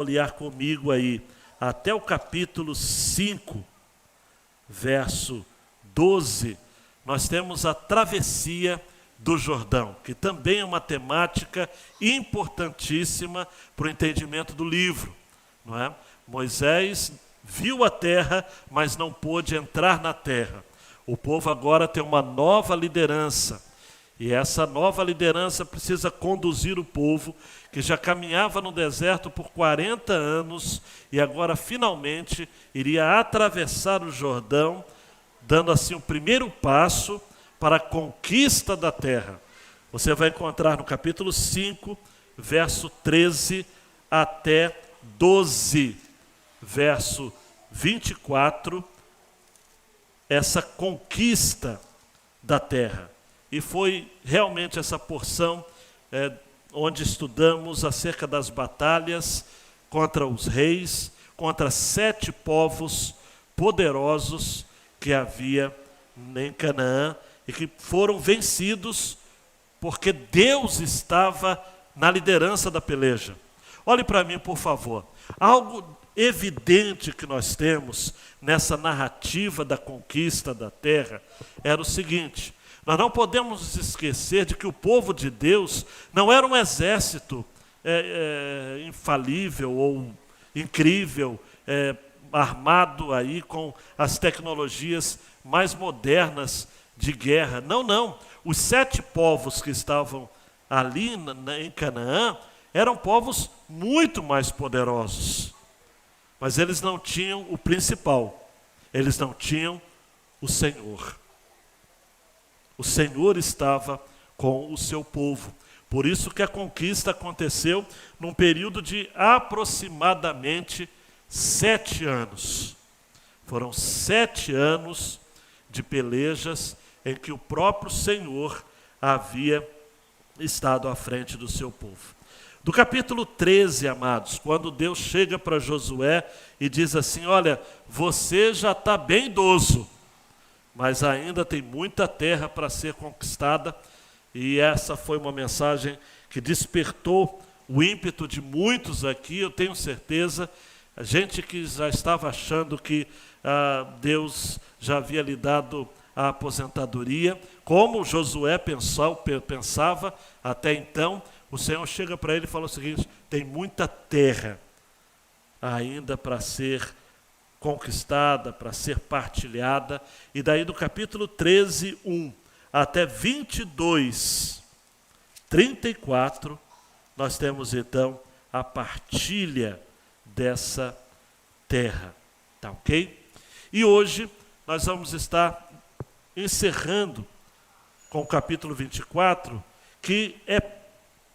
olhar comigo aí até o capítulo 5, verso 12, nós temos a travessia do Jordão, que também é uma temática importantíssima para o entendimento do livro, não é? Moisés viu a terra, mas não pôde entrar na terra. O povo agora tem uma nova liderança, e essa nova liderança precisa conduzir o povo, que já caminhava no deserto por 40 anos, e agora finalmente iria atravessar o Jordão, dando assim o primeiro passo para a conquista da terra. Você vai encontrar no capítulo 5, verso 13 até 12, verso 24, essa conquista da terra. E foi realmente essa porção onde estudamos acerca das batalhas contra os reis, contra 7 povos poderosos que havia em Canaã e que foram vencidos porque Deus estava na liderança da peleja. Olhe para mim, por favor. Algo evidente que nós temos nessa narrativa da conquista da terra era o seguinte: nós não podemos nos esquecer de que o povo de Deus não era um exército infalível ou incrível, armado aí com as tecnologias mais modernas de guerra. Não, não. Os 7 povos que estavam ali em Canaã eram povos muito mais poderosos. Mas eles não tinham o principal. Eles não tinham o Senhor. O Senhor estava com o seu povo. Por isso que a conquista aconteceu num período de aproximadamente 7 anos. Foram 7 anos de pelejas em que o próprio Senhor havia estado à frente do seu povo. Do capítulo 13, amados, quando Deus chega para Josué e diz assim: olha, você já está bem idoso, mas ainda tem muita terra para ser conquistada. E essa foi uma mensagem que despertou o ímpeto de muitos aqui, eu tenho certeza. A gente que já estava achando que Deus já havia lhe dado a aposentadoria, como Josué pensava até então, o Senhor chega para ele e fala o seguinte: tem muita terra ainda para ser conquistada, para ser partilhada. E daí do capítulo 13, 1 até 22, 34, nós temos então a partilha dessa terra, tá ok? E hoje nós vamos estar encerrando com o capítulo 24, que é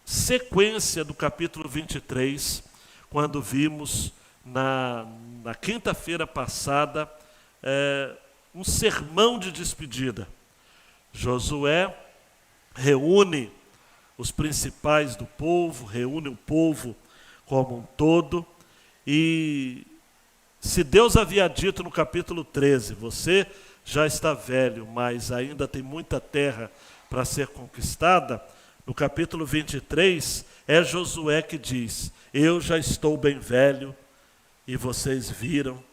sequência do capítulo 23, quando vimos na quinta-feira passada um sermão de despedida. Josué reúne os principais do povo, reúne o povo como um todo, e se Deus havia dito no capítulo 13, você já está velho, mas ainda tem muita terra para ser conquistada, no capítulo 23 é Josué que diz: eu já estou bem velho e vocês viram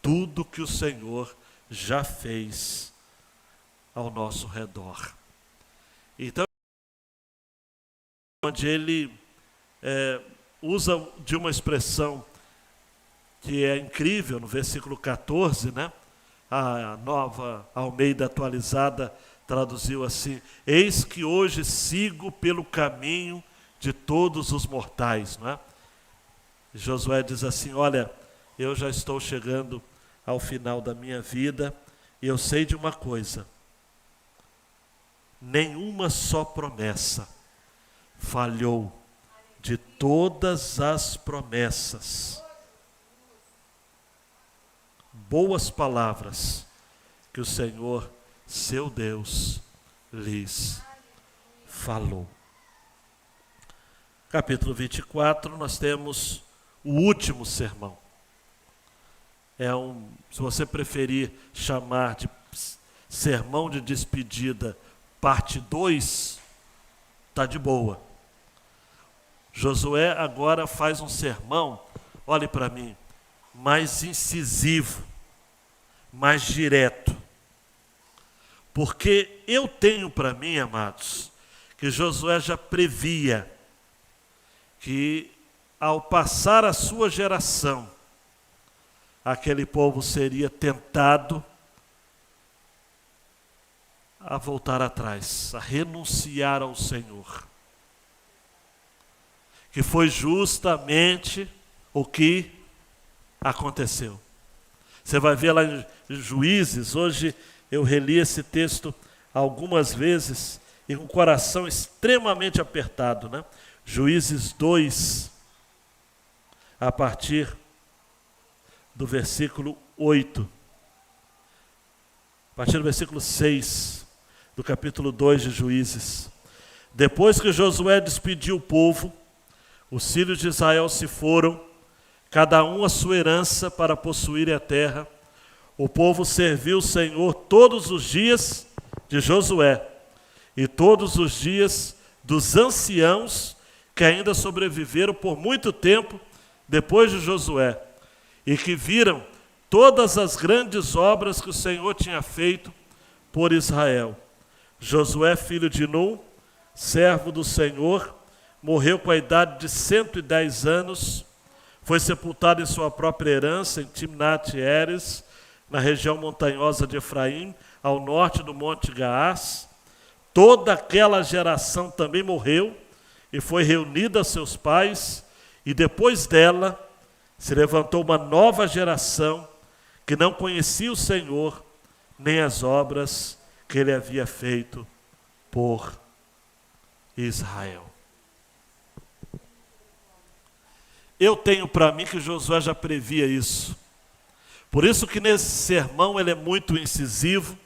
tudo que o Senhor já fez ao nosso redor. Então, onde ele usa de uma expressão que é incrível, no versículo 14, né? A Nova Almeida Atualizada traduziu assim: eis que hoje sigo pelo caminho de todos os mortais, não é? Josué diz assim: olha, eu já estou chegando ao final da minha vida e eu sei de uma coisa: nenhuma só promessa falhou de todas as promessas. Boas palavras que o Senhor, seu Deus, lhes falou. Capítulo 24, nós temos o último sermão. Se você preferir chamar de sermão de despedida, parte 2, está de boa. Josué agora faz um sermão olhe para mim, mais incisivo, mais direto. Porque eu tenho para mim, amados, que Josué já previa que ao passar a sua geração, aquele povo seria tentado a voltar atrás, a renunciar ao Senhor. Que foi justamente o que aconteceu. Você vai ver lá em Juízes, hoje eu reli esse texto algumas vezes e com o coração extremamente apertado, né? Juízes 2, a partir do versículo 8, a partir do versículo 6, do capítulo 2 de Juízes. Depois que Josué despediu o povo, os filhos de Israel se foram, cada um a sua herança para possuírem a terra. O povo serviu o Senhor todos os dias de Josué e todos os dias dos anciãos que ainda sobreviveram por muito tempo depois de Josué e que viram todas as grandes obras que o Senhor tinha feito por Israel. Josué, filho de Num, servo do Senhor, morreu com a idade de 110 anos, foi sepultado em sua própria herança, em Timnat-Heres, na região montanhosa de Efraim, ao norte do Monte Gaás. Toda aquela geração também morreu e foi reunida a seus pais, e depois dela se levantou uma nova geração que não conhecia o Senhor, nem as obras que ele havia feito por Israel. Eu tenho para mim que Josué já previa isso. Por isso que nesse sermão ele é muito incisivo,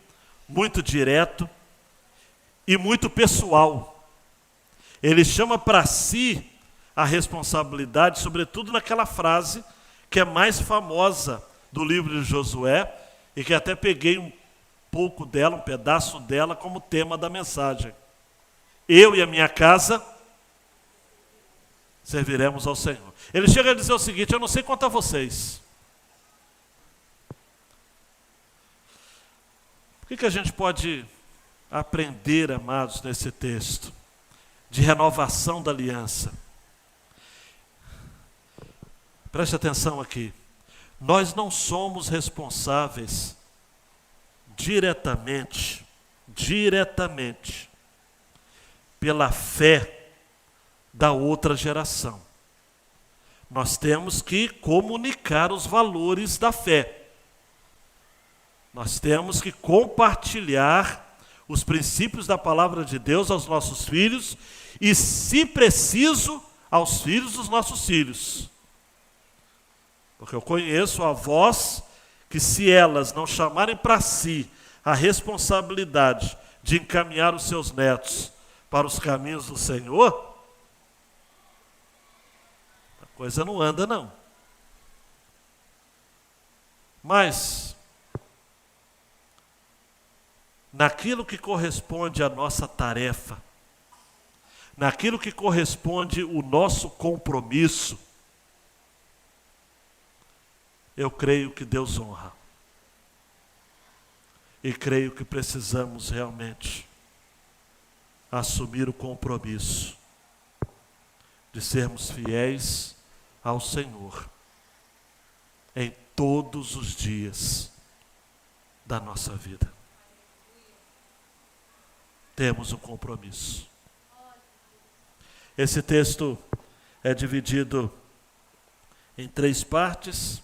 muito direto e muito pessoal. Ele chama para si a responsabilidade, sobretudo naquela frase que é mais famosa do livro de Josué e que até peguei um pouco dela, um pedaço dela como tema da mensagem. Eu e a minha casa serviremos ao Senhor. Ele chega a dizer o seguinte: eu não sei quanto a vocês. O que a gente pode aprender, amados, nesse texto? De renovação da aliança. Preste atenção aqui. Nós não somos responsáveis diretamente pela fé da outra geração. Nós temos que comunicar os valores da fé. Nós temos que compartilhar os princípios da palavra de Deus aos nossos filhos e, se preciso, aos filhos dos nossos filhos. Porque eu conheço avós que, se elas não chamarem para si a responsabilidade de encaminhar os seus netos para os caminhos do Senhor, a coisa não anda, não. Mas, naquilo que corresponde à nossa tarefa, naquilo que corresponde o nosso compromisso, eu creio que Deus honra. E creio que precisamos realmente assumir o compromisso de sermos fiéis ao Senhor em todos os dias da nossa vida. Temos um compromisso. Esse texto é dividido em 3 partes.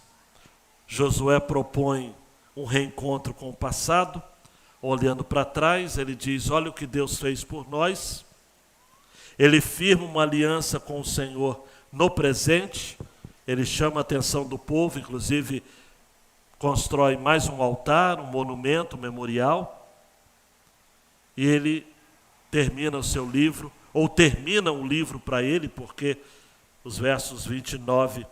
Josué propõe um reencontro com o passado, olhando para trás. Ele diz: olha o que Deus fez por nós. Ele firma uma aliança com o Senhor no presente. Ele chama a atenção do povo, inclusive constrói mais um altar, um monumento, um memorial. E ele termina o seu livro, ou termina um livro para ele, porque os versos 29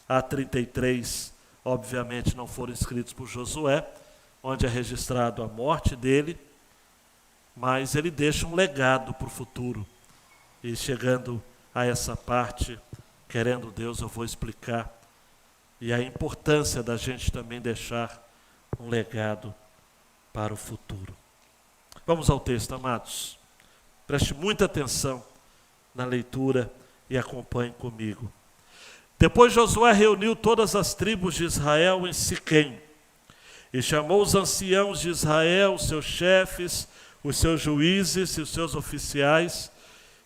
a 33 obviamente não foram escritos por Josué, onde é registrado a morte dele, mas ele deixa um legado para o futuro. E chegando a essa parte, querendo Deus, eu vou explicar e a importância da gente também deixar um legado para o futuro. Vamos ao texto, amados. Preste muita atenção na leitura e acompanhe comigo. Depois Josué reuniu todas as tribos de Israel em Siquém e chamou os anciãos de Israel, os seus chefes, os seus juízes e os seus oficiais,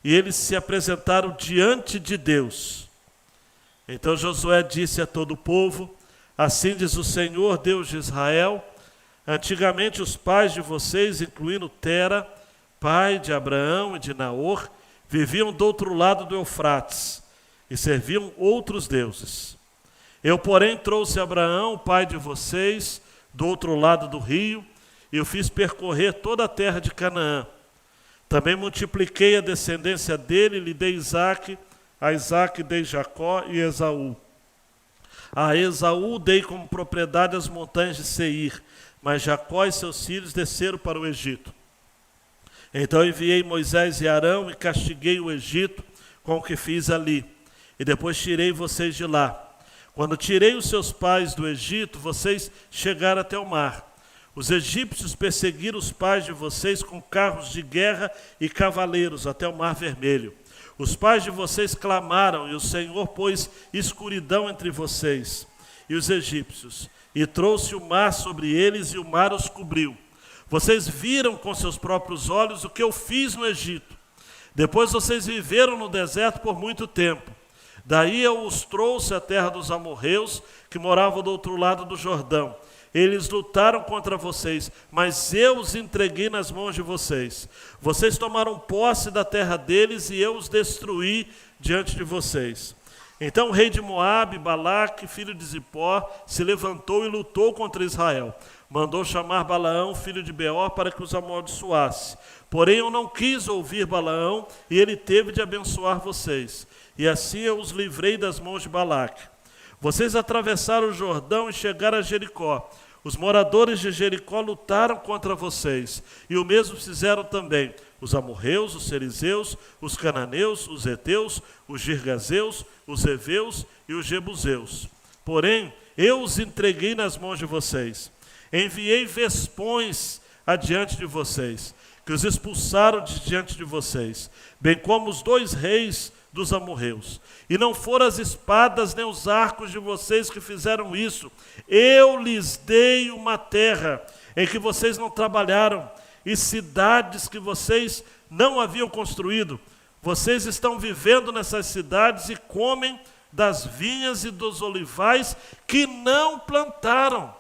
e eles se apresentaram diante de Deus. Então Josué disse a todo o povo: assim diz o Senhor, Deus de Israel: antigamente os pais de vocês, incluindo Tera, pai de Abraão e de Naor, viviam do outro lado do Eufrates e serviam outros deuses. Eu, porém, trouxe Abraão, pai de vocês, do outro lado do rio, e o fiz percorrer toda a terra de Canaã. Também multipliquei a descendência dele e lhe dei Isaque, a Isaque dei Jacó e Esaú. A Esaú dei como propriedade as montanhas de Seir, mas Jacó e seus filhos desceram para o Egito. Então enviei Moisés e Arão e castiguei o Egito com o que fiz ali. E depois tirei vocês de lá. Quando tirei os seus pais do Egito, vocês chegaram até o mar. Os egípcios perseguiram os pais de vocês com carros de guerra e cavaleiros até o Mar Vermelho. Os pais de vocês clamaram, e o Senhor pôs escuridão entre vocês e os egípcios, e trouxe o mar sobre eles, e o mar os cobriu. Vocês viram com seus próprios olhos o que eu fiz no Egito. Depois vocês viveram no deserto por muito tempo. Daí eu os trouxe à terra dos amorreus, que moravam do outro lado do Jordão. Eles lutaram contra vocês, mas eu os entreguei nas mãos de vocês. Vocês tomaram posse da terra deles e eu os destruí diante de vocês. Então o rei de Moabe, Balaque, filho de Zipó, se levantou e lutou contra Israel. Mandou chamar Balaão, filho de Beor, para que os amaldiçoasse. Porém eu não quis ouvir Balaão, e ele teve de abençoar vocês. E assim eu os livrei das mãos de Balaque. Vocês atravessaram o Jordão e chegaram a Jericó. Os moradores de Jericó lutaram contra vocês, e o mesmo fizeram também os amorreus, os serizeus, os cananeus, os heteus, os girgazeus, os heveus e os jebuseus. Porém, eu os entreguei nas mãos de vocês. Enviei vespões adiante de vocês, que os expulsaram de diante de vocês, bem como os 2 reis dos amorreus. E não foram as espadas nem os arcos de vocês que fizeram isso. Eu lhes dei uma terra em que vocês não trabalharam, e cidades que vocês não haviam construído. Vocês estão vivendo nessas cidades e comem das vinhas e dos olivais que não plantaram.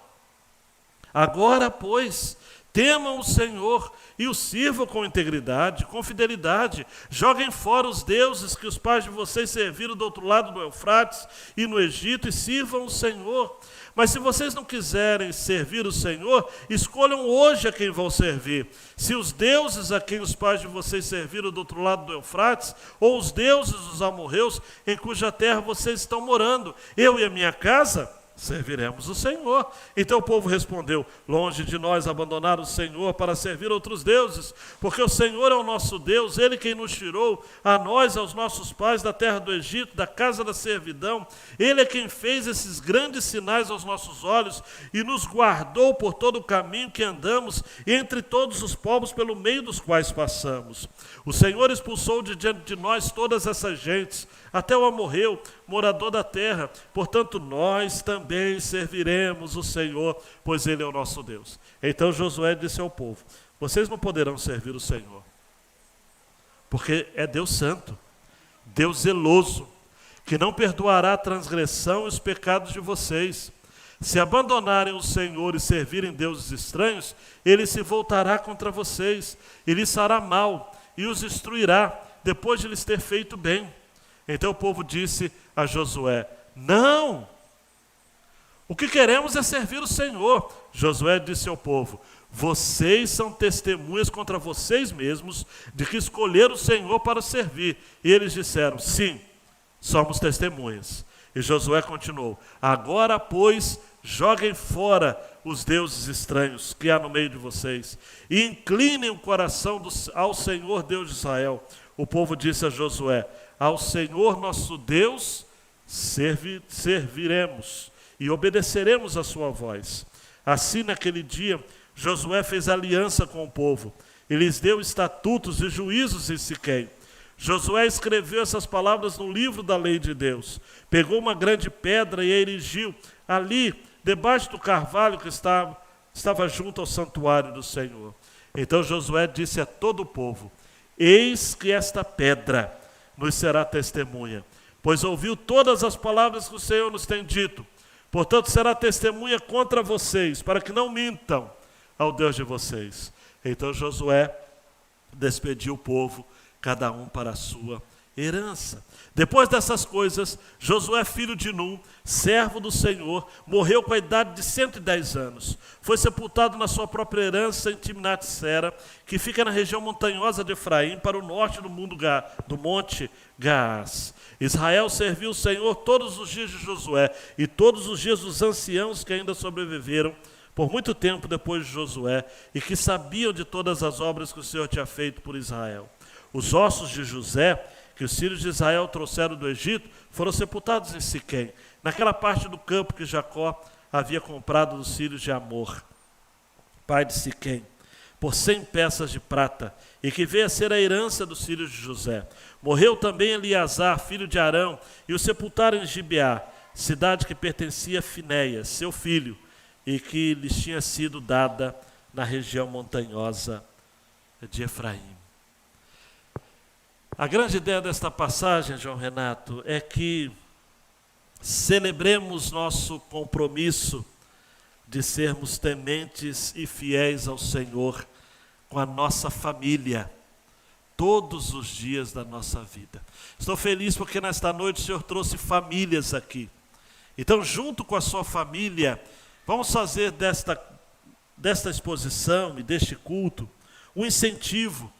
Agora, pois, temam o Senhor e o sirvam com integridade, com fidelidade. Joguem fora os deuses que os pais de vocês serviram do outro lado do Eufrates e no Egito, e sirvam o Senhor. Mas se vocês não quiserem servir o Senhor, escolham hoje a quem vão servir. Se os deuses a quem os pais de vocês serviram do outro lado do Eufrates, ou os deuses dos amorreus em cuja terra vocês estão morando, eu e a minha casa serviremos o Senhor. Então o povo respondeu: longe de nós abandonar o Senhor para servir outros deuses, porque o Senhor é o nosso Deus, Ele quem nos tirou, a nós e aos nossos pais, da terra do Egito, da casa da servidão. Ele é quem fez esses grandes sinais aos nossos olhos e nos guardou por todo o caminho que andamos e entre todos os povos pelo meio dos quais passamos. O Senhor expulsou de diante de nós todas essas gentes, até o amorreu, morador da terra. Portanto, nós também serviremos o Senhor, pois Ele é o nosso Deus. Então Josué disse ao povo: vocês não poderão servir o Senhor, porque é Deus santo, Deus zeloso, que não perdoará a transgressão e os pecados de vocês. Se abandonarem o Senhor e servirem deuses estranhos, Ele se voltará contra vocês, e lhes fará mal, e os destruirá, depois de lhes ter feito bem. Então o povo disse a Josué: não! O que queremos é servir o Senhor. Josué disse ao povo: vocês são testemunhas contra vocês mesmos de que escolheram o Senhor para servir. E eles disseram: sim, somos testemunhas. E Josué continuou: agora, pois, joguem fora os deuses estranhos que há no meio de vocês e inclinem o coração ao Senhor Deus de Israel. O povo disse a Josué: ao Senhor nosso Deus serviremos, e obedeceremos a sua voz. Assim, naquele dia, Josué fez aliança com o povo, e lhes deu estatutos e juízos em Siquém. Josué escreveu essas palavras no livro da lei de Deus. Pegou uma grande pedra e a erigiu ali, debaixo do carvalho que estava junto ao santuário do Senhor. Então Josué disse a todo o povo: eis que esta pedra nos será testemunha, pois ouviu todas as palavras que o Senhor nos tem dito. Portanto, será testemunha contra vocês, para que não mintam ao Deus de vocês. Então Josué despediu o povo, cada um para a sua herança. Depois dessas coisas, Josué, filho de Num, servo do Senhor, morreu com a idade de 110 anos. Foi sepultado na sua própria herança em Timnat-Sera, que fica na região montanhosa de Efraim, para o norte do monte Gaás. Israel serviu o Senhor todos os dias de Josué e todos os dias dos anciãos que ainda sobreviveram por muito tempo depois de Josué e que sabiam de todas as obras que o Senhor tinha feito por Israel. Os ossos de José, que os filhos de Israel trouxeram do Egito, foram sepultados em Siquém, naquela parte do campo que Jacó havia comprado dos filhos de Amor, pai de Siquém, por 100 peças de prata, e que veio a ser a herança dos filhos de José. Morreu também Eleazar, filho de Arão, e o sepultaram em Gibeá, cidade que pertencia a Finéias, seu filho, e que lhes tinha sido dada na região montanhosa de Efraim. A grande ideia desta passagem, João Renato, é que celebremos nosso compromisso de sermos tementes e fiéis ao Senhor com a nossa família, todos os dias da nossa vida. Estou feliz porque nesta noite o Senhor trouxe famílias aqui. Então, junto com a sua família, vamos fazer desta exposição e deste culto um incentivo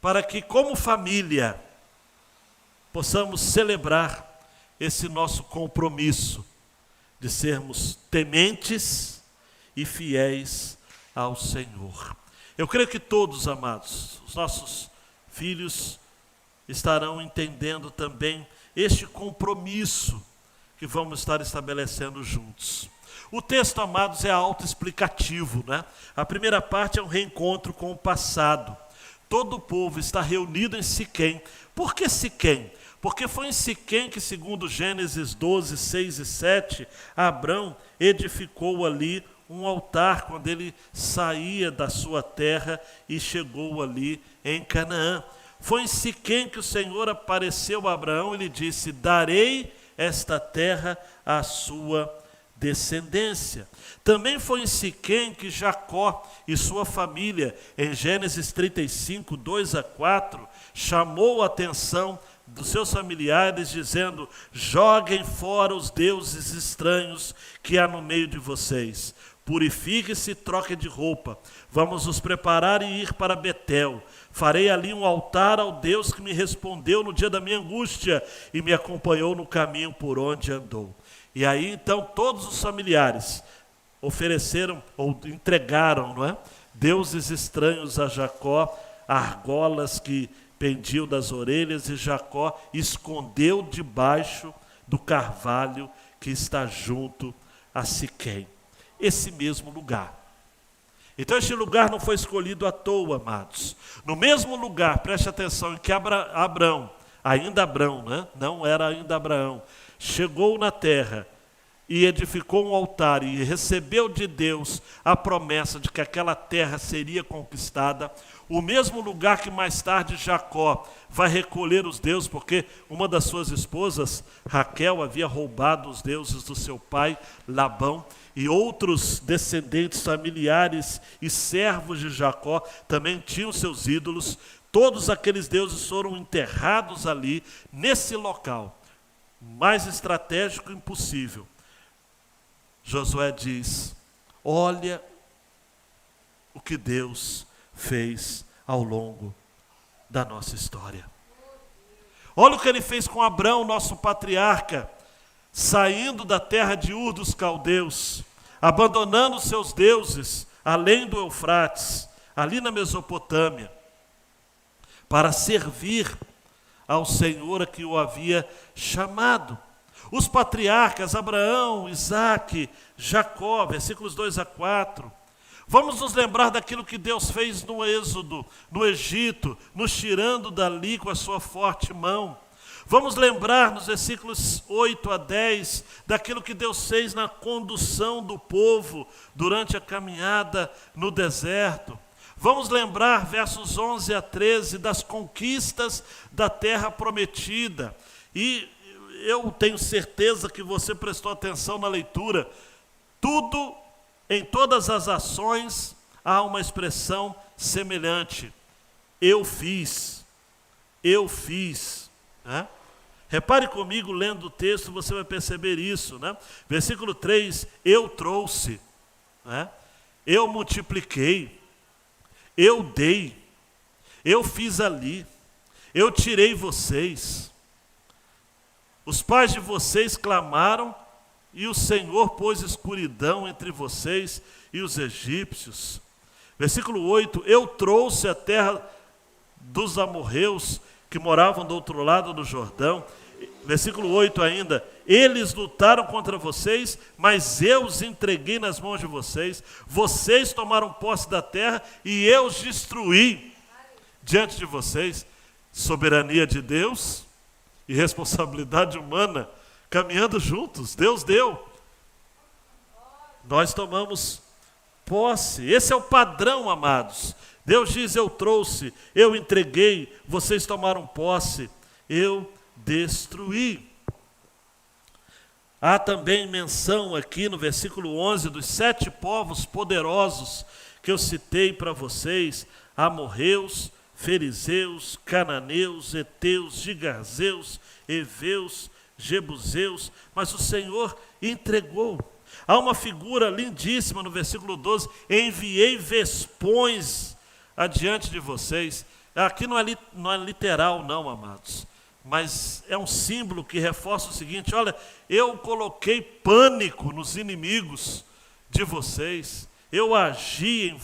para que, como família, possamos celebrar esse nosso compromisso de sermos tementes e fiéis ao Senhor. Eu creio que todos, amados, os nossos filhos estarão entendendo também este compromisso que vamos estar estabelecendo juntos. O texto, amados, é autoexplicativo, né? A primeira parte é um reencontro com o passado. Todo o povo está reunido em Siquém. Por que Siquém? Porque foi em Siquém que, segundo Gênesis 12, 6 e 7, Abrão edificou ali um altar quando ele saía da sua terra e chegou ali em Canaã. Foi em Siquém que o Senhor apareceu a Abraão e lhe disse: darei esta terra à sua descendência. Também foi em Siquém que Jacó e sua família, em Gênesis 35, 2 a 4, chamou a atenção dos seus familiares, dizendo: joguem fora os deuses estranhos que há no meio de vocês. Purifique-se e troque de roupa. Vamos nos preparar e ir para Betel. Farei ali um altar ao Deus que me respondeu no dia da minha angústia e me acompanhou no caminho por onde andou. E aí então todos os familiares ofereceram ou entregaram, não é? Deuses estranhos a Jacó, argolas que pendiam das orelhas, e Jacó escondeu debaixo do carvalho que está junto a Siquém. Esse mesmo lugar. Então este lugar não foi escolhido à toa, amados. No mesmo lugar, preste atenção, em que Abrão, ainda Abrão, né? Não era ainda Abraão, chegou na terra e edificou um altar e recebeu de Deus a promessa de que aquela terra seria conquistada, o mesmo lugar que mais tarde Jacó vai recolher os deuses, porque uma das suas esposas, Raquel, havia roubado os deuses do seu pai, Labão, e outros descendentes familiares e servos de Jacó também tinham seus ídolos. Todos aqueles deuses foram enterrados ali, nesse local, mais estratégico impossível. Josué diz: olha o que Deus fez ao longo da nossa história. Olha o que ele fez com Abrão, nosso patriarca, saindo da terra de Ur dos caldeus, abandonando seus deuses além do Eufrates, ali na Mesopotâmia, para servir ao Senhor a que o havia chamado. os patriarcas, Abraão, Isaque, Jacó, versículos 2 a 4. Vamos nos lembrar daquilo que Deus fez no Êxodo, no Egito, nos tirando dali com a sua forte mão. Vamos lembrar nos versículos 8 a 10 daquilo que Deus fez na condução do povo durante a caminhada no deserto. Vamos lembrar, versos 11 a 13, das conquistas da terra prometida. E eu tenho certeza que você prestou atenção na leitura. Tudo, em todas as ações, há uma expressão semelhante. Eu fiz. Eu fiz. Né? Repare comigo, lendo o texto, você vai perceber isso. Né? Versículo 3, eu trouxe. Né? Eu multipliquei. Eu dei. Eu fiz ali. Eu tirei vocês. Os pais de vocês clamaram e o Senhor pôs escuridão entre vocês e os egípcios. Versículo 8, eu trouxe a terra dos amorreus que moravam do outro lado do Jordão. Versículo 8 ainda, eles lutaram contra vocês, mas eu os entreguei nas mãos de vocês. Vocês tomaram posse da terra e eu os destruí diante de vocês. Soberania de Deus e responsabilidade humana caminhando juntos. Deus deu. Nós tomamos posse. Esse é o padrão, amados. Deus diz, eu trouxe, eu entreguei, vocês tomaram posse, eu destruí. Há também menção aqui no versículo 11 dos 7 povos poderosos que eu citei para vocês: amorreus, fariseus, cananeus, heteus, gigazeus, heveus, jebuseus, mas o Senhor entregou. Há uma figura lindíssima no versículo 12: enviei vespões adiante de vocês. Aqui não é literal não, amados, mas é um símbolo que reforça o seguinte: olha, eu coloquei pânico nos inimigos de vocês, eu agi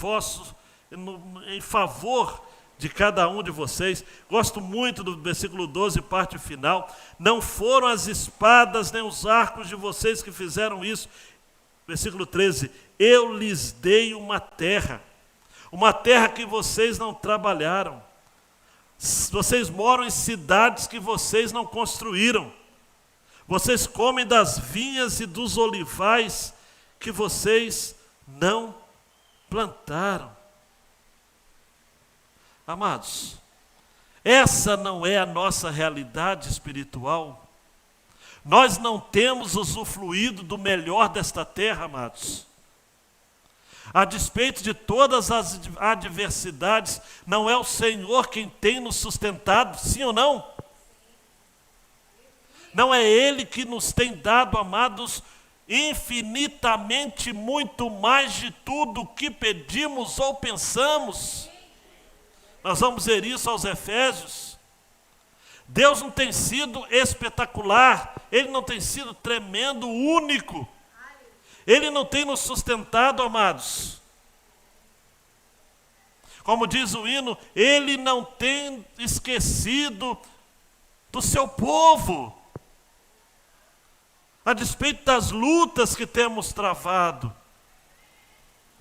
em favor de cada um de vocês. Gosto muito do versículo 12, parte final. Não foram as espadas nem os arcos de vocês que fizeram isso. Versículo 13, eu lhes dei uma terra que vocês não trabalharam. Vocês moram em cidades que vocês não construíram. Vocês comem das vinhas e dos olivais que vocês não plantaram. Amados, essa não é a nossa realidade espiritual. Nós não temos usufruído do melhor desta terra, amados. A despeito de todas as adversidades, não é o Senhor quem tem nos sustentado, sim ou não? Não é Ele que nos tem dado, amados, infinitamente muito mais de tudo que pedimos ou pensamos. Nós vamos ver isso aos Efésios. Deus não tem sido espetacular, Ele não tem sido tremendo, único. Ele não tem nos sustentado, amados. Como diz o hino, Ele não tem esquecido do seu povo. A despeito das lutas que temos travado,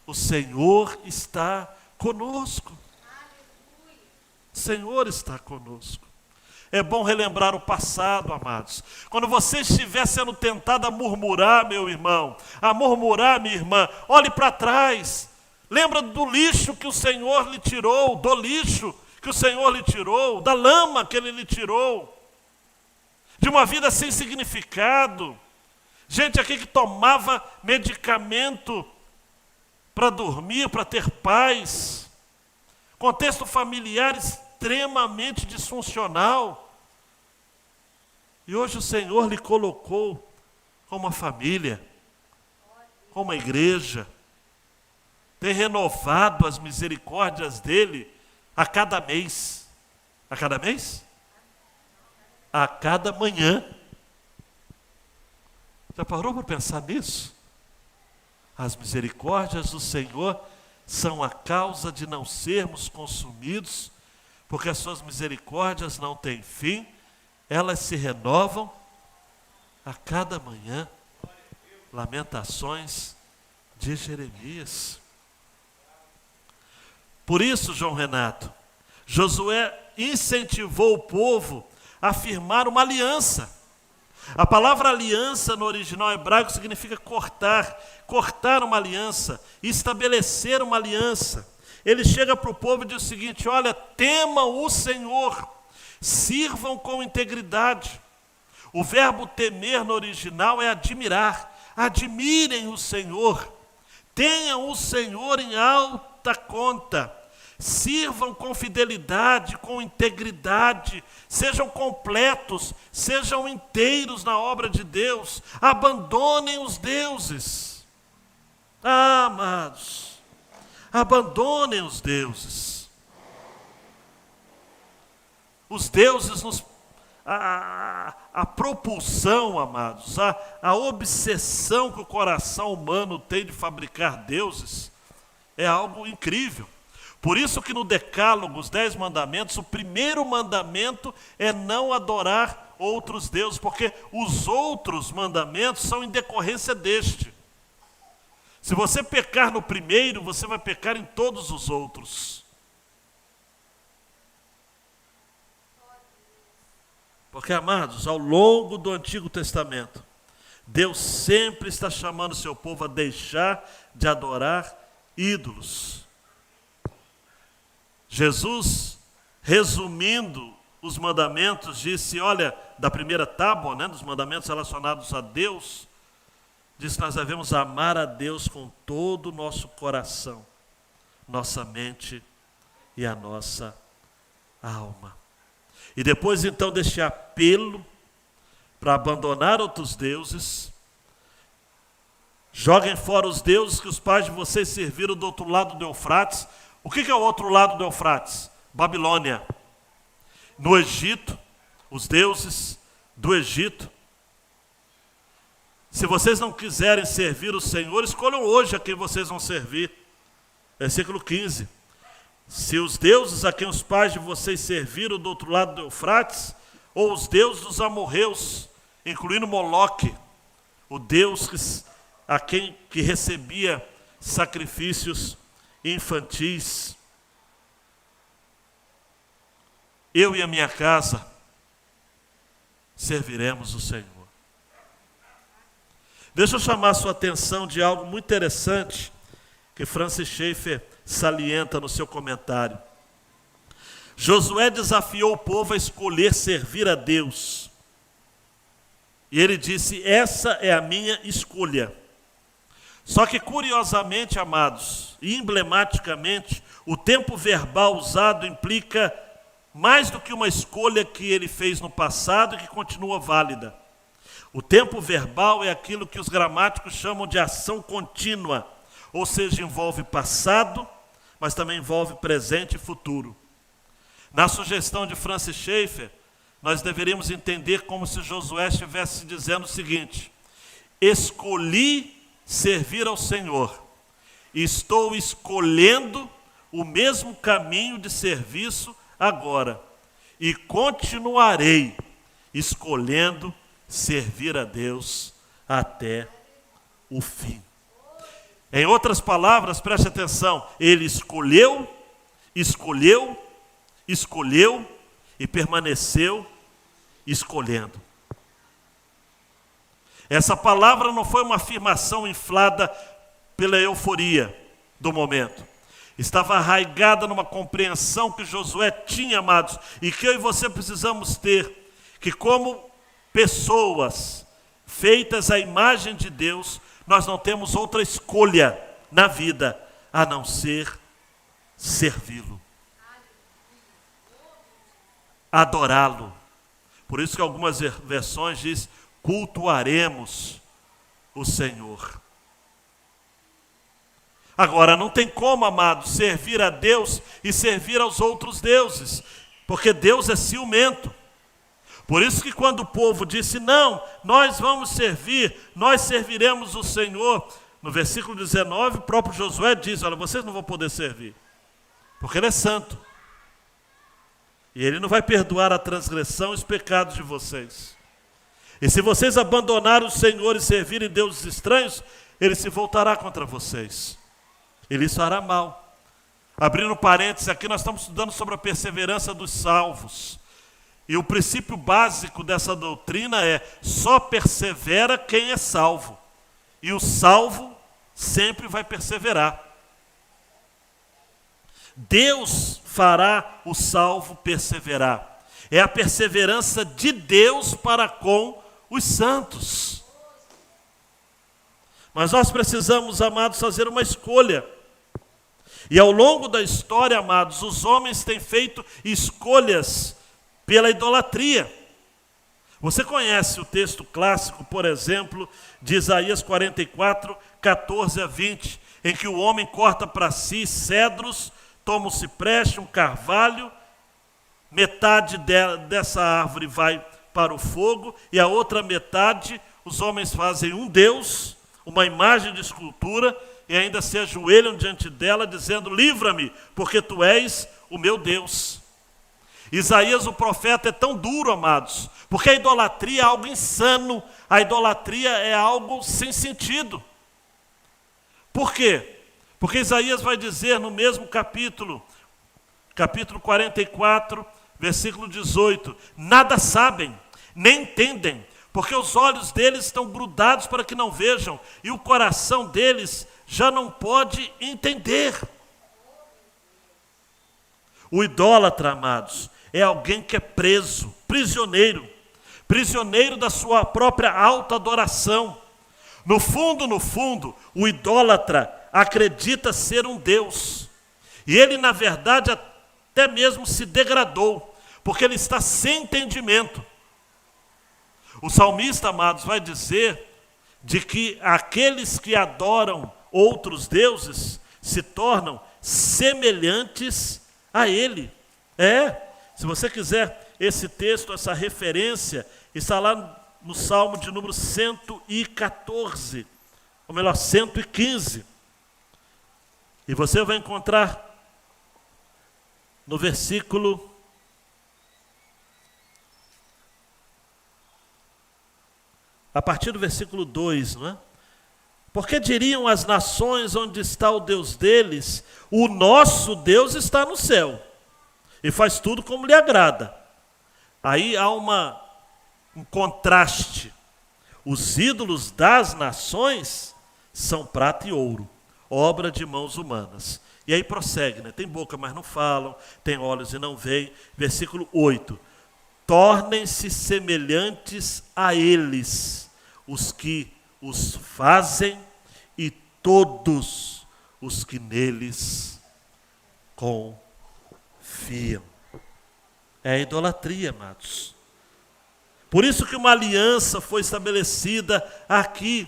o Senhor está conosco. O Senhor está conosco. É bom relembrar o passado, amados. Quando você estiver sendo tentado a murmurar, meu irmão, a murmurar, minha irmã, olhe para trás. Lembra do lixo que o Senhor lhe tirou, do lixo que o Senhor lhe tirou, da lama que Ele lhe tirou, de uma vida sem significado. Gente aqui que tomava medicamento para dormir, para ter paz. Contexto familiar extremamente disfuncional. E hoje o Senhor lhe colocou com uma família, com uma igreja. Tem renovado as misericórdias dele a cada mês. A cada mês? A cada manhã. Já parou para pensar nisso? As misericórdias do Senhor são a causa de não sermos consumidos, porque as suas misericórdias não têm fim, elas se renovam a cada manhã. Lamentações de Jeremias. Por isso, João Renato, Josué incentivou o povo a firmar uma aliança. A palavra aliança no original hebraico significa cortar uma aliança, estabelecer uma aliança. Ele chega para o povo e diz o seguinte: olha, temam o Senhor, sirvam com integridade. O verbo temer no original é admirar. Admirem o Senhor, tenham o Senhor em alta conta, sirvam com fidelidade, com integridade, sejam completos, sejam inteiros na obra de Deus, abandonem os deuses. Ah, amados, abandonem os deuses. Os deuses nos... A propulsão, amados, a obsessão que o coração humano tem de fabricar deuses é algo incrível. Por isso que no Decálogo, os 10 mandamentos, o primeiro mandamento é não adorar outros deuses, porque os outros mandamentos são em decorrência deste. Se você pecar no primeiro, você vai pecar em todos os outros. Porque, amados, ao longo do Antigo Testamento, Deus sempre está chamando o seu povo a deixar de adorar ídolos. Jesus, resumindo os mandamentos, disse, olha, da primeira tábua, dos mandamentos relacionados a Deus, disse que nós devemos amar a Deus com todo o nosso coração, nossa mente e a nossa alma. E depois então deste apelo para abandonar outros deuses, joguem fora os deuses que os pais de vocês serviram do outro lado do Eufrates. O que é o outro lado do Eufrates? Babilônia. No Egito, os deuses do Egito. Se vocês não quiserem servir o Senhor, escolham hoje a quem vocês vão servir. Versículo 15. Se os deuses a quem os pais de vocês serviram do outro lado do Eufrates, ou os deuses dos amorreus, incluindo Moloque, o deus que recebia sacrifícios infantis. Eu e a minha casa serviremos o Senhor. Deixa eu chamar a sua atenção de algo muito interessante que Francis Schaeffer salienta no seu comentário. Josué desafiou o povo a escolher servir a Deus. E ele disse, essa é a minha escolha. Só que curiosamente, amados, e emblematicamente, o tempo verbal usado implica mais do que uma escolha que ele fez no passado e que continua válida. O tempo verbal é aquilo que os gramáticos chamam de ação contínua, ou seja, envolve passado, mas também envolve presente e futuro. Na sugestão de Francis Schaeffer, nós deveríamos entender como se Josué estivesse dizendo o seguinte: escolhi servir ao Senhor, estou escolhendo o mesmo caminho de serviço agora, e continuarei escolhendo servir a Deus até o fim. Em outras palavras, preste atenção, ele escolheu e permaneceu escolhendo. Essa palavra não foi uma afirmação inflada pela euforia do momento. Estava arraigada numa compreensão que Josué tinha, amados, e que eu e você precisamos ter, que como pessoas feitas à imagem de Deus, nós não temos outra escolha na vida a não ser servi-lo, adorá-lo. Por isso que algumas versões diz, cultuaremos o Senhor. Agora, não tem como, amados, servir a Deus e servir aos outros deuses, porque Deus é ciumento. Por isso que quando o povo disse, não, nós vamos servir, nós serviremos o Senhor, no versículo 19, o próprio Josué diz, olha, vocês não vão poder servir, porque Ele é santo. E Ele não vai perdoar a transgressão e os pecados de vocês. E se vocês abandonarem o Senhor e servirem deuses estranhos, Ele se voltará contra vocês. Ele lhes fará mal. Abrindo parênteses, aqui nós estamos estudando sobre a perseverança dos salvos. E o princípio básico dessa doutrina é: só persevera quem é salvo. E o salvo sempre vai perseverar. Deus fará o salvo perseverar. É a perseverança de Deus para com os santos. Mas nós precisamos, amados, fazer uma escolha. E ao longo da história, amados, os homens têm feito escolhas pela idolatria. Você conhece o texto clássico, por exemplo, de Isaías 44, 14 a 20, em que o homem corta para si cedros, toma um cipreste, um carvalho, metade dessa árvore vai para o fogo, e a outra metade os homens fazem um deus, uma imagem de escultura, e ainda se ajoelham diante dela, dizendo: livra-me, porque tu és o meu Deus. Isaías, o profeta, é tão duro, amados, porque a idolatria é algo insano, a idolatria é algo sem sentido. Por quê? Porque Isaías vai dizer no mesmo capítulo 44, versículo 18: nada sabem, nem entendem, porque os olhos deles estão grudados para que não vejam, e o coração deles já não pode entender. O idólatra, amados, é alguém que é preso, prisioneiro da sua própria autoadoração. No fundo, o idólatra acredita ser um Deus. E ele, na verdade, até mesmo se degradou, porque ele está sem entendimento. O salmista, amados, vai dizer de que aqueles que adoram outros deuses se tornam semelhantes a ele. Se você quiser esse texto, essa referência, está lá no Salmo de número 114, ou melhor, 115. E você vai encontrar no versículo a partir do versículo 2, não é? Porque diriam as nações: onde está o Deus deles? O nosso Deus está no céu e faz tudo como lhe agrada. Aí há um contraste. Os ídolos das nações são prata e ouro, obra de mãos humanas. E aí prossegue, né? Tem boca, mas não falam, tem olhos e não veem. Versículo 8: tornem-se semelhantes a eles os que os fazem e todos os que neles confiam. É a idolatria, amados. Por isso que uma aliança foi estabelecida aqui.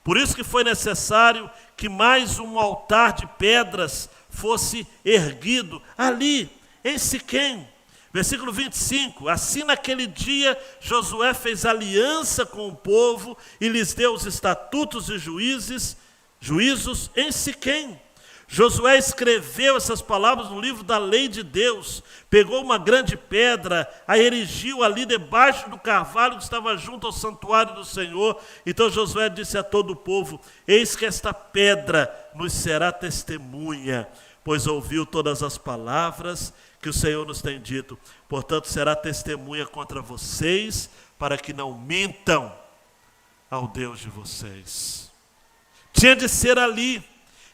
Por isso que foi necessário que mais um altar de pedras fosse erguido ali, em Siquém. Versículo 25: assim naquele dia Josué fez aliança com o povo e lhes deu os estatutos e juízos em Siquém. Josué escreveu essas palavras no livro da lei de Deus, pegou uma grande pedra, a erigiu ali debaixo do carvalho que estava junto ao santuário do Senhor. Então Josué disse a todo o povo: eis que esta pedra nos será testemunha, pois ouviu todas as palavras que o Senhor nos tem dito. Portanto, será testemunha contra vocês, para que não mintam ao Deus de vocês. Tinha de ser ali,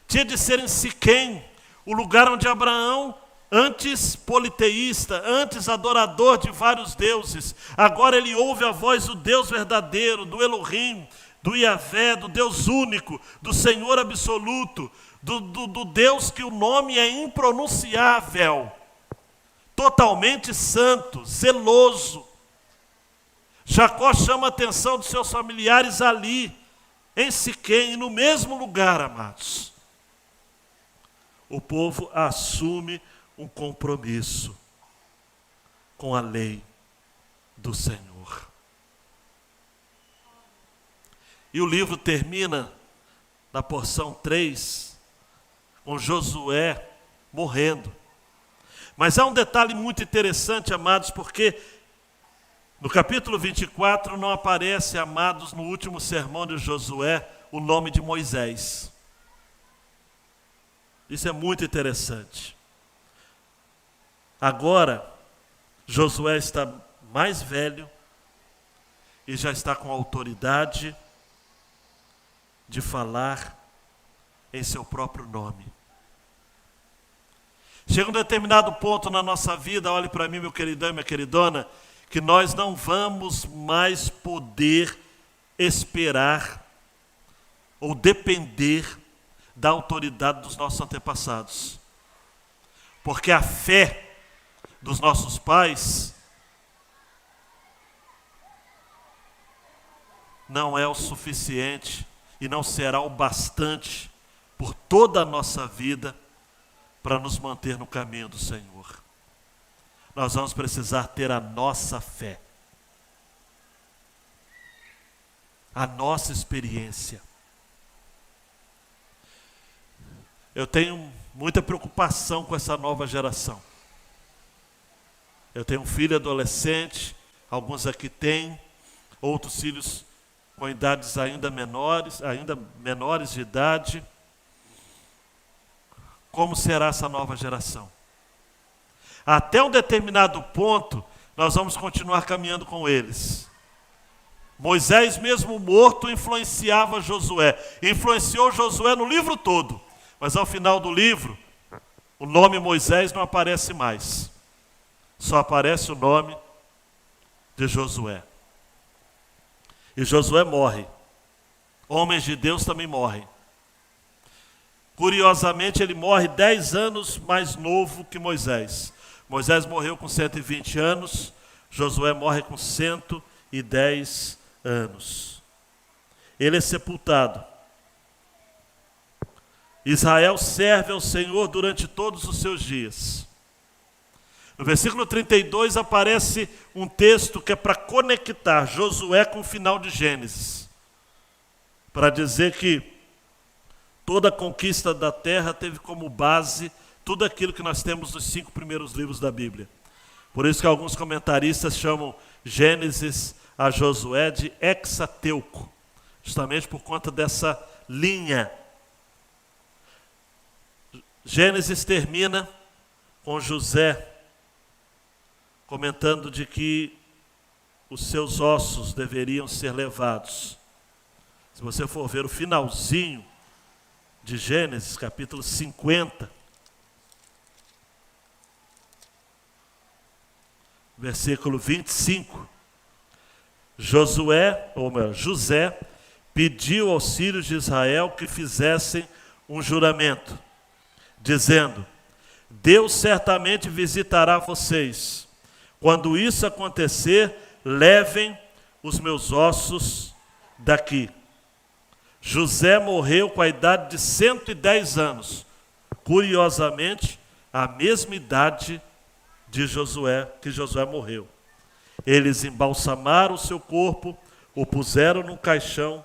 tinha de ser em Siquém, o lugar onde Abraão, antes politeísta, antes adorador de vários deuses, agora ele ouve a voz do Deus verdadeiro, do Elohim, do Yahvé, do Deus único, do Senhor absoluto, do Deus que o nome é impronunciável, totalmente santo, zeloso. Jacó chama a atenção dos seus familiares ali, em Siquém, no mesmo lugar, amados. O povo assume um compromisso com a lei do Senhor. E o livro termina na porção 3, com Josué morrendo. Mas há um detalhe muito interessante, amados, porque No capítulo 24 não aparece, amados, no último sermão de Josué, o nome de Moisés. Isso é muito interessante. Agora, Josué está mais velho e já está com autoridade de falar em seu próprio nome. Chega um determinado ponto na nossa vida, olhe para mim, meu queridão e minha queridona, que nós não vamos mais poder esperar ou depender da autoridade dos nossos antepassados. Porque a fé dos nossos pais não é o suficiente e não será o bastante por toda a nossa vida para nos manter no caminho do Senhor. Nós vamos precisar ter a nossa fé, a nossa experiência. Eu tenho muita preocupação com essa nova geração. Eu tenho um filho adolescente, alguns aqui têm, outros filhos com idades ainda menores de idade. Como será essa nova geração? Até um determinado ponto, nós vamos continuar caminhando com eles. Moisés, mesmo morto, influenciava Josué. Influenciou Josué no livro todo. Mas ao final do livro, o nome Moisés não aparece mais. Só aparece o nome de Josué. E Josué morre. Homens de Deus também morrem. Curiosamente, ele morre 10 anos mais novo que Moisés. Moisés morreu com 120 anos, Josué morre com 110 anos. Ele é sepultado. Israel serve ao Senhor durante todos os seus dias. No versículo 32 aparece um texto que é para conectar Josué com o final de Gênesis. Para dizer que toda a conquista da terra teve como base tudo aquilo que nós temos nos 5 primeiros livros da Bíblia. Por isso que alguns comentaristas chamam Gênesis a Josué de Hexateuco, justamente por conta dessa linha. Gênesis termina com José comentando de que os seus ossos deveriam ser levados. Se você for ver o finalzinho de Gênesis, capítulo 50, versículo 25, José pediu aos filhos de Israel que fizessem um juramento, dizendo: Deus certamente visitará vocês. Quando isso acontecer, levem os meus ossos daqui. José morreu com a idade de 110 anos. Curiosamente, a mesma idade de Josué, que Josué morreu. Eles embalsamaram o seu corpo, o puseram num caixão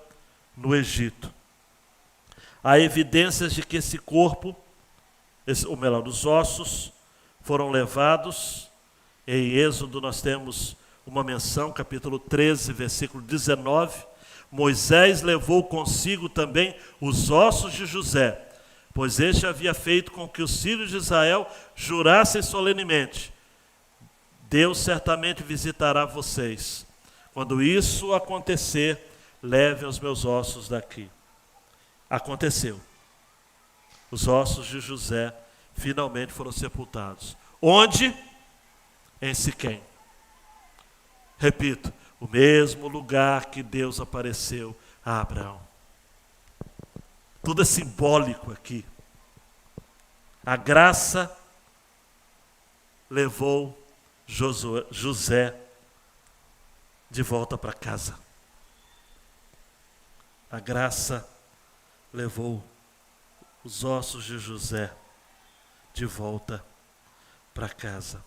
no Egito. Há evidências de que esse corpo, os ossos, foram levados. Em Êxodo nós temos uma menção, capítulo 13, versículo 19. Moisés levou consigo também os ossos de José, pois este havia feito com que os filhos de Israel jurassem solenemente: Deus certamente visitará vocês. Quando isso acontecer, levem os meus ossos daqui. Aconteceu. Os ossos de José finalmente foram sepultados. Onde? Em Siquém. Repito, o mesmo lugar que Deus apareceu a Abraão. Tudo é simbólico aqui. A graça levou José de volta para casa. A graça levou os ossos de José de volta para casa.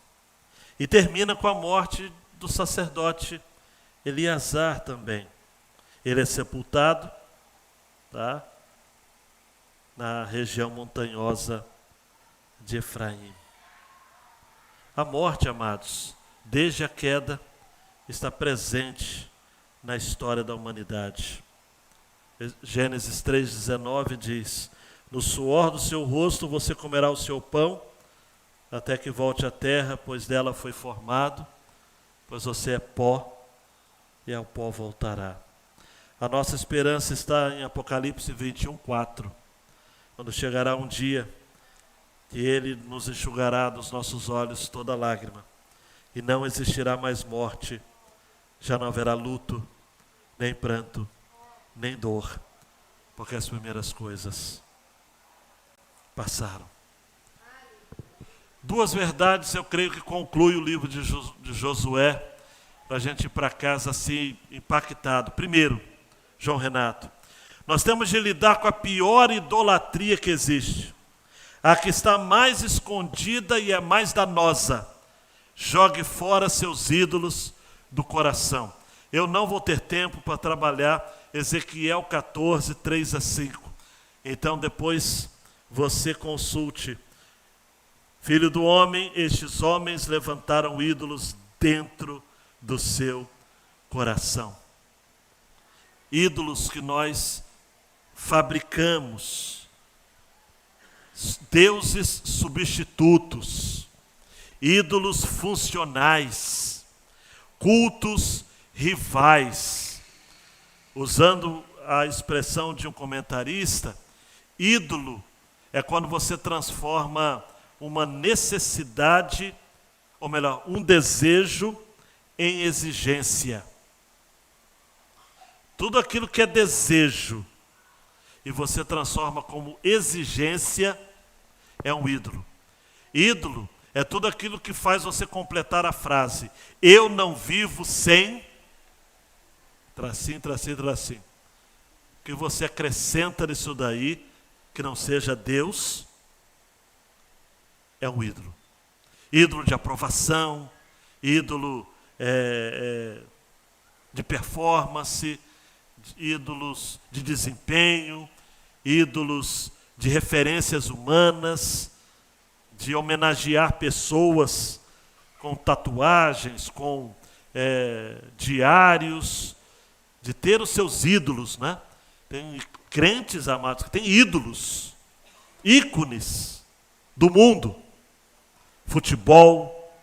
E termina com a morte do sacerdote Eleazar também. Ele é sepultado, tá, na região montanhosa de Efraim. A morte, amados, desde a queda, está presente na história da humanidade. Gênesis 3,19 diz: no suor do seu rosto você comerá o seu pão, até que volte à terra, pois dela foi formado, pois você é pó, e ao pó voltará. A nossa esperança está em Apocalipse 21:4, quando chegará um dia que Ele nos enxugará dos nossos olhos toda lágrima, e não existirá mais morte, já não haverá luto, nem pranto, nem dor, porque as primeiras coisas passaram. Duas verdades eu creio que conclui o livro de Josué, para a gente ir para casa assim, impactado. Primeiro, João Renato, nós temos de lidar com a pior idolatria que existe, a que está mais escondida e é mais danosa. Jogue fora seus ídolos do coração. Eu não vou ter tempo para trabalhar Ezequiel 14, 3-5. Então depois você consulte. Filho do homem, estes homens levantaram ídolos dentro do seu coração. Ídolos que nós fabricamos. Deuses substitutos. Ídolos funcionais. Cultos rivais. Usando a expressão de um comentarista, ídolo é quando você transforma uma necessidade, ou melhor, um desejo em exigência. Tudo aquilo que é desejo e você transforma como exigência é um ídolo. Ídolo é tudo aquilo que faz você completar a frase: eu não vivo sem... tracinho, tracinho, tracinho. O que você acrescenta nisso daí, que não seja Deus, é um ídolo. Ídolo de aprovação, ídolo de performance, ídolos de desempenho, ídolos de referências humanas, de homenagear pessoas com tatuagens, com diários, de ter os seus ídolos, né? Tem crentes, amados, que têm ídolos, ícones do mundo. Futebol,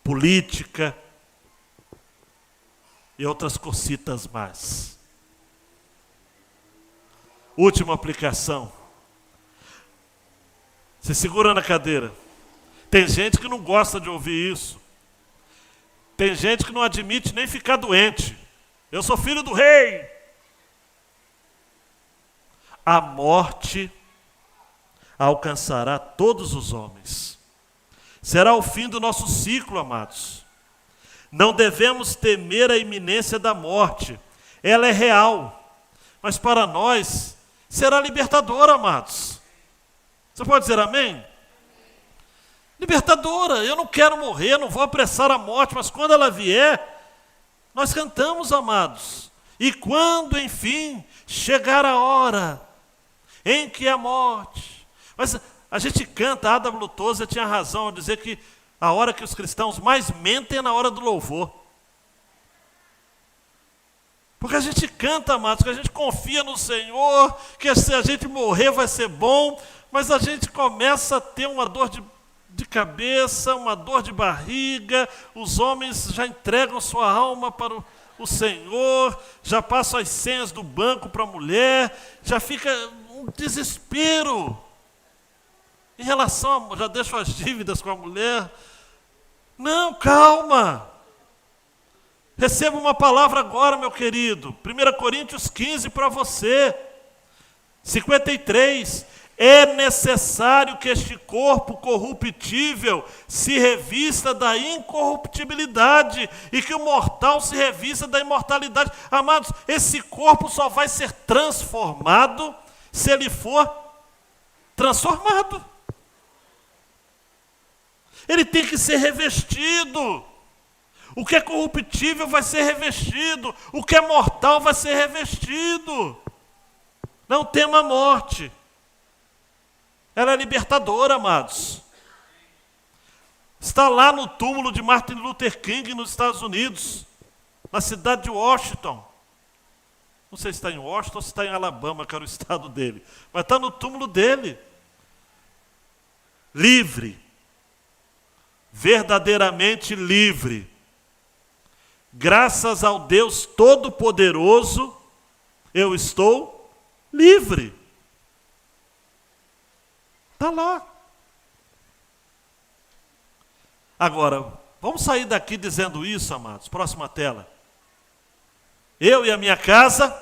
política e outras cositas mais. Última aplicação. Se segura na cadeira. Tem gente que não gosta de ouvir isso. Tem gente que não admite nem ficar doente. Eu sou filho do rei. A morte alcançará todos os homens. Será o fim do nosso ciclo, amados. Não devemos temer a iminência da morte. Ela é real. Mas para nós, será libertadora, amados. Você pode dizer amém? Libertadora. Eu não quero morrer, não vou apressar a morte, mas quando ela vier, nós cantamos, amados. E quando, enfim, chegar a hora em que a morte... Mas a gente canta, a A.W. Tozer tinha razão ao dizer que a hora que os cristãos mais mentem é na hora do louvor. Porque a gente canta, amados, que a gente confia no Senhor, que se a gente morrer vai ser bom, mas a gente começa a ter uma dor de cabeça, uma dor de barriga, os homens já entregam sua alma para o Senhor, já passam as senhas do banco para a mulher, já fica um desespero. Em relação a, já deixo as dívidas com a mulher. Não, calma. Receba uma palavra agora, meu querido. 1 Coríntios 15 para você. 53. É necessário que este corpo corruptível se revista da incorruptibilidade e que o mortal se revista da imortalidade. Amados, esse corpo só vai ser transformado se ele for transformado. Ele tem que ser revestido. O que é corruptível vai ser revestido. O que é mortal vai ser revestido. Não tema a morte. Ela é libertadora, amados. Está lá no túmulo de Martin Luther King, nos Estados Unidos, na cidade de Washington. Não sei se está em Washington ou se está em Alabama, que era o estado dele. Mas está no túmulo dele. Livre. Verdadeiramente livre. Graças ao Deus Todo-Poderoso, eu estou livre. Está lá. Agora, vamos sair daqui dizendo isso, amados. Próxima tela. Eu e a minha casa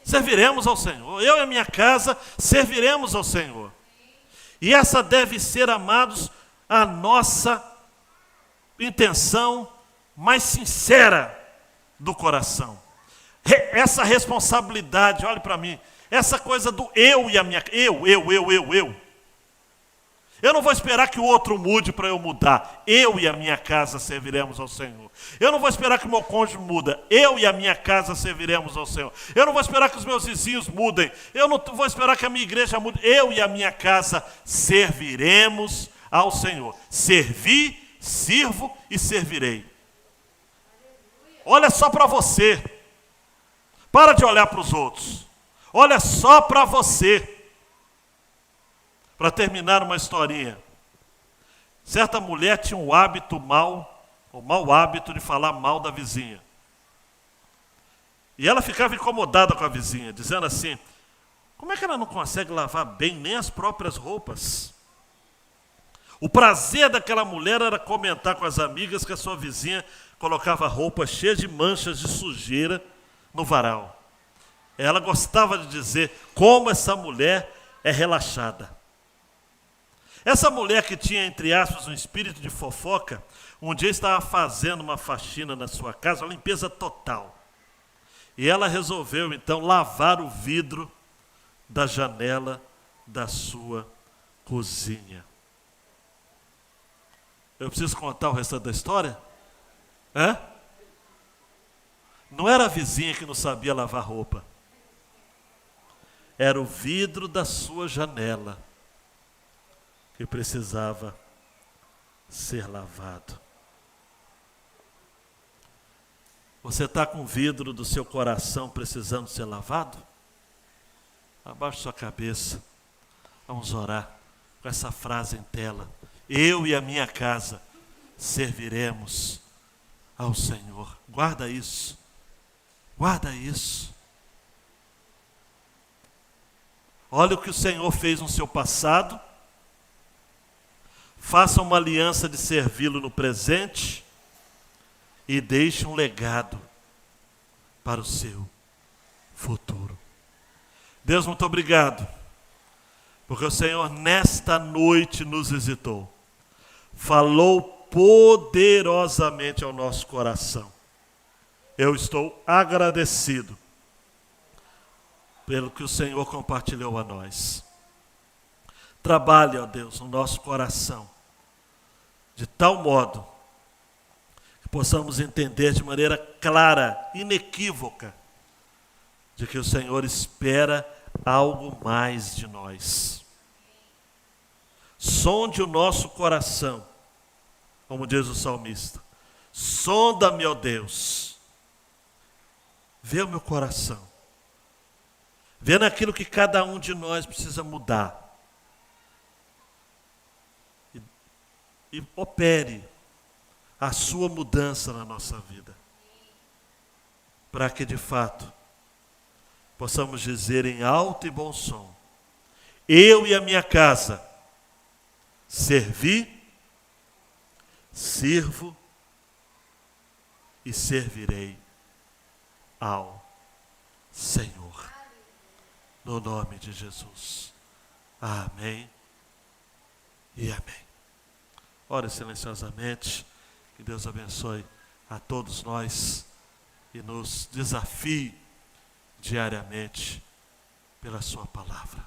serviremos ao Senhor. Eu e a minha casa serviremos ao Senhor. E essa deve ser, amados, a nossa intenção mais sincera do coração. Essa responsabilidade, olhe para mim, essa coisa do eu e a minha... Eu. Eu não vou esperar que o outro mude para eu mudar. Eu e a minha casa serviremos ao Senhor. Eu não vou esperar que o meu cônjuge muda. Eu e a minha casa serviremos ao Senhor. Eu não vou esperar que os meus vizinhos mudem. Eu não vou esperar que a minha igreja mude. Eu e a minha casa serviremos ao Senhor. Servi, sirvo e servirei. Olha só para você. Para de olhar para os outros. Olha só para você. Para terminar uma historinha. Certa mulher tinha um hábito o mau hábito de falar mal da vizinha. E ela ficava incomodada com a vizinha, dizendo assim, como é que ela não consegue lavar bem nem as próprias roupas? O prazer daquela mulher era comentar com as amigas que a sua vizinha colocava roupas cheias de manchas de sujeira no varal. Ela gostava de dizer como essa mulher é relaxada. Essa mulher que tinha, entre aspas, um espírito de fofoca, um dia estava fazendo uma faxina na sua casa, uma limpeza total. E ela resolveu, então, lavar o vidro da janela da sua cozinha. Eu preciso contar o restante da história? Não era a vizinha que não sabia lavar roupa. Era o vidro da sua janela que precisava ser lavado. Você está com o vidro do seu coração precisando ser lavado? Abaixe sua cabeça. Vamos orar com essa frase em tela. Eu e a minha casa serviremos ao Senhor. Guarda isso. Guarda isso. Olha o que o Senhor fez no seu passado. Faça uma aliança de servi-lo no presente e deixe um legado para o seu futuro. Deus, muito obrigado, porque o Senhor nesta noite nos visitou, falou poderosamente ao nosso coração. Eu estou agradecido pelo que o Senhor compartilhou a nós. Trabalhe, ó Deus, no nosso coração, de tal modo que possamos entender de maneira clara, inequívoca, de que o Senhor espera algo mais de nós. Sonde o nosso coração, como diz o salmista. Sonda-me, ó Deus. Vê o meu coração. Vê naquilo que cada um de nós precisa mudar. E opere a sua mudança na nossa vida. Para que, de fato, possamos dizer em alto e bom som, eu e a minha casa servi, sirvo e servirei ao Senhor. No nome de Jesus. Amém e amém. Ore silenciosamente, que Deus abençoe a todos nós e nos desafie diariamente pela sua palavra.